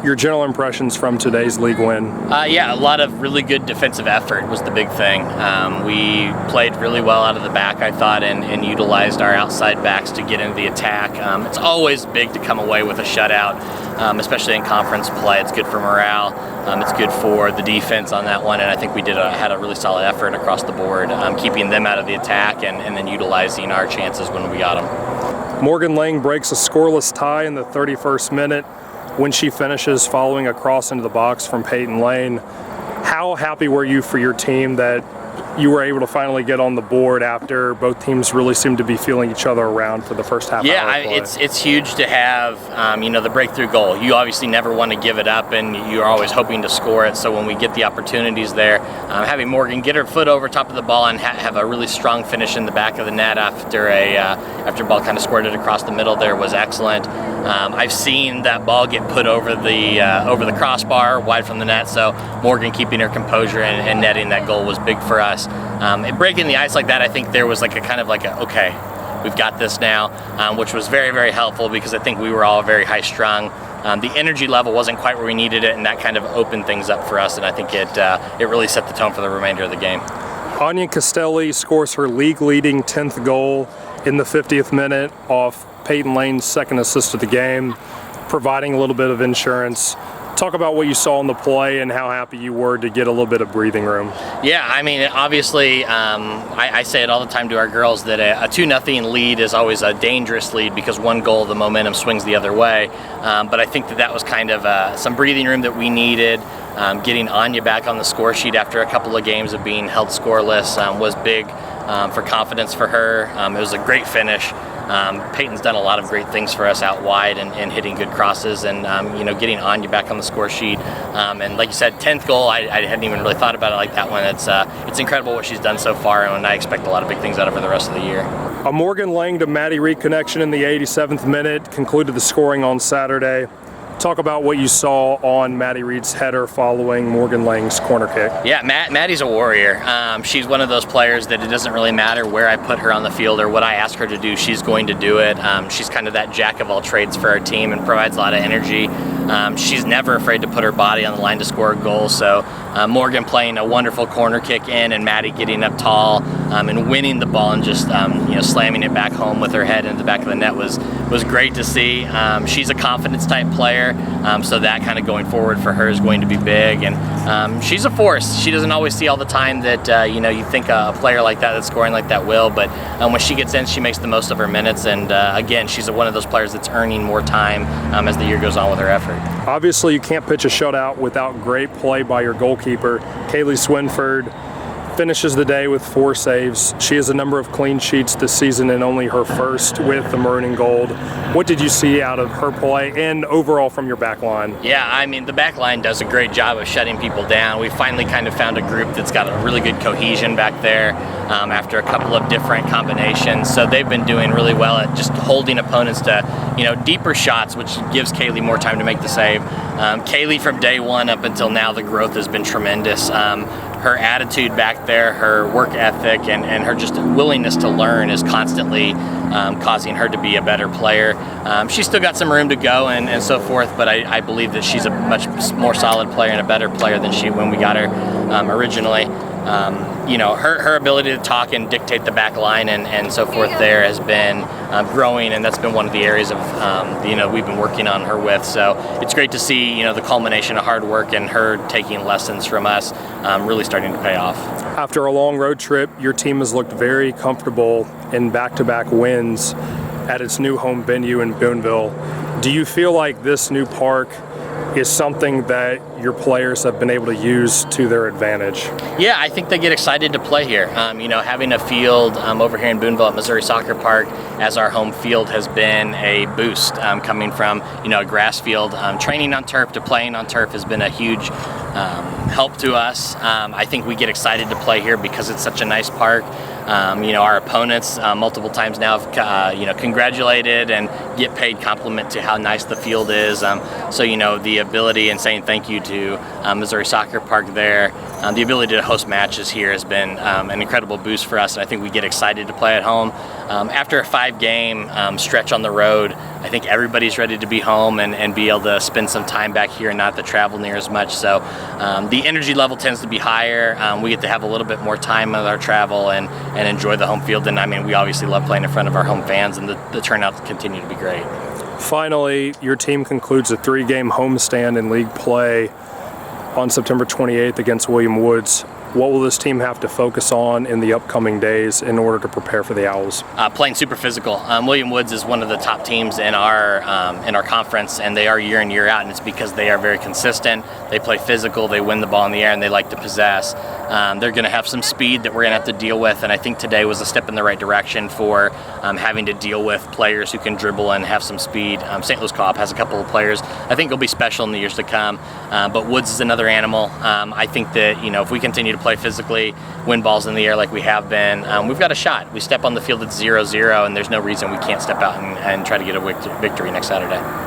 Your general impressions from today's league win? Yeah, a lot of really good defensive effort was the big thing. We played really well out of the back, I thought, and utilized our outside backs to get into the attack. It's always big to come away with a shutout, especially in conference play. It's good for morale. It's good for the defense on that one, and I think we had a really solid effort across the board, keeping them out of the attack and then utilizing our chances when we got them. Morgan Lang breaks a scoreless tie in the 31st minute when she finishes following a cross into the box from Peyton Lane. How happy were you for your team that you were able to finally get on the board after both teams really seemed to be feeling each other around for the first half hour of play? It's huge to have the breakthrough goal. You obviously never want to give it up, and you're always hoping to score it. So when we get the opportunities there, having Morgan get her foot over top of the ball and have a really strong finish in the back of the net after after ball kind of squirted across the middle there was excellent. I've seen that ball get put over the crossbar wide from the net, so Morgan keeping her composure and netting that goal was big for us. Breaking the ice like that, I think there was okay, we've got this now, which was very, very helpful because I think we were all very high strung. The energy level wasn't quite where we needed it, and that kind of opened things up for us, and I think it really set the tone for the remainder of the game. Anya Castelli scores her league-leading 10th goal in the 50th minute off Peyton Lane's second assist of the game, providing a little bit of insurance. Talk about what you saw in the play and how happy you were to get a little bit of breathing room. Yeah, I mean, obviously, I say it all the time to our girls that a 2-0 lead is always a dangerous lead because one goal, the momentum swings the other way. But I think that was kind of some breathing room that we needed. Getting Anya back on the score sheet after a couple of games of being held scoreless was big for confidence for her. It was a great finish. Peyton's done a lot of great things for us out wide and hitting good crosses, and getting Anya back on the score sheet. And like you said, 10th goal, I hadn't even really thought about it like that one. It's incredible what she's done so far, and I expect a lot of big things out of her the rest of the year. A Morgan Lang to Maddie Reed connection in the 87th minute concluded the scoring on Saturday. Talk about what you saw on Maddie Reed's header following Morgan Lang's corner kick. Yeah, Maddie's a warrior. She's one of those players that it doesn't really matter where I put her on the field or what I ask her to do, she's going to do it. She's kind of that jack of all trades for our team and provides a lot of energy. She's never afraid to put her body on the line to score a goal. So Morgan playing a wonderful corner kick in, and Maddie getting up tall and winning the ball and just slamming it back home with her head into the back of the net was great to see. She's a confidence type player, so that kind of going forward for her is going to be big. And she's a force. She doesn't always see all the time that you think a player like that that's scoring like that will, but when she gets in, she makes the most of her minutes. And again, she's one of those players that's earning more time as the year goes on with her effort. Obviously, you can't pitch a shutout without great play by your goalkeeper. Kaylee Swinford finishes the day with 4 saves. She has a number of clean sheets this season and only her first with the maroon and gold. What did you see out of her play and overall from your back line? Yeah, I mean, the back line does a great job of shutting people down. We finally kind of found a group that's got a really good cohesion back there after a couple of different combinations. So they've been doing really well at just holding opponents to deeper shots, which gives Kaylee more time to make the save. Kaylee, from day one up until now, the growth has been tremendous. Her attitude back there, her work ethic, and her just willingness to learn is constantly causing her to be a better player. She's still got some room to go and so forth, but I believe that she's a much more solid player and a better player than when we got her originally. Her ability to talk and dictate the back line and so forth there has been growing, and that's been one of the areas of we've been working on her with. So it's great to see the culmination of hard work and her taking lessons from us really starting to pay off. After a long road trip, your team has looked very comfortable in back-to-back wins at its new home venue in Boonville. Do you feel like this new park is something that your players have been able to use to their advantage? Yeah, I think they get excited to play here. Having a field over here in Boonville at Missouri Soccer Park as our home field has been a boost. Coming from a grass field, training on turf to playing on turf has been a huge help to us. I think we get excited to play here because it's such a nice park. Our opponents multiple times now have congratulated and get paid compliment to how nice the field is. So the ability and saying thank you to Missouri Soccer Park there, the ability to host matches here has been an incredible boost for us, and I think we get excited to play at home. After a 5-game stretch on the road, I think everybody's ready to be home and be able to spend some time back here and not have to travel near as much. So the energy level tends to be higher. We get to have a little bit more time with our travel and enjoy the home field. And I mean, we obviously love playing in front of our home fans, and the turnouts continue to be great. Finally, your team concludes a 3-game homestand in league play on September 28th against William Woods. What will this team have to focus on in the upcoming days in order to prepare for the Owls? Playing super physical. William Woods is one of the top teams in our conference, and they are year in, year out, and it's because they are very consistent. They play physical, they win the ball in the air, and they like to possess. They're going to have some speed that we're going to have to deal with, and I think today was a step in the right direction for having to deal with players who can dribble and have some speed. St. Louis Co-op has a couple of players I think will be special in the years to come, but Woods is another animal. I think that if we continue to play physically, win balls in the air like we have been, we've got a shot. We step on the field at 0-0, and there's no reason we can't step out and try to get a victory next Saturday.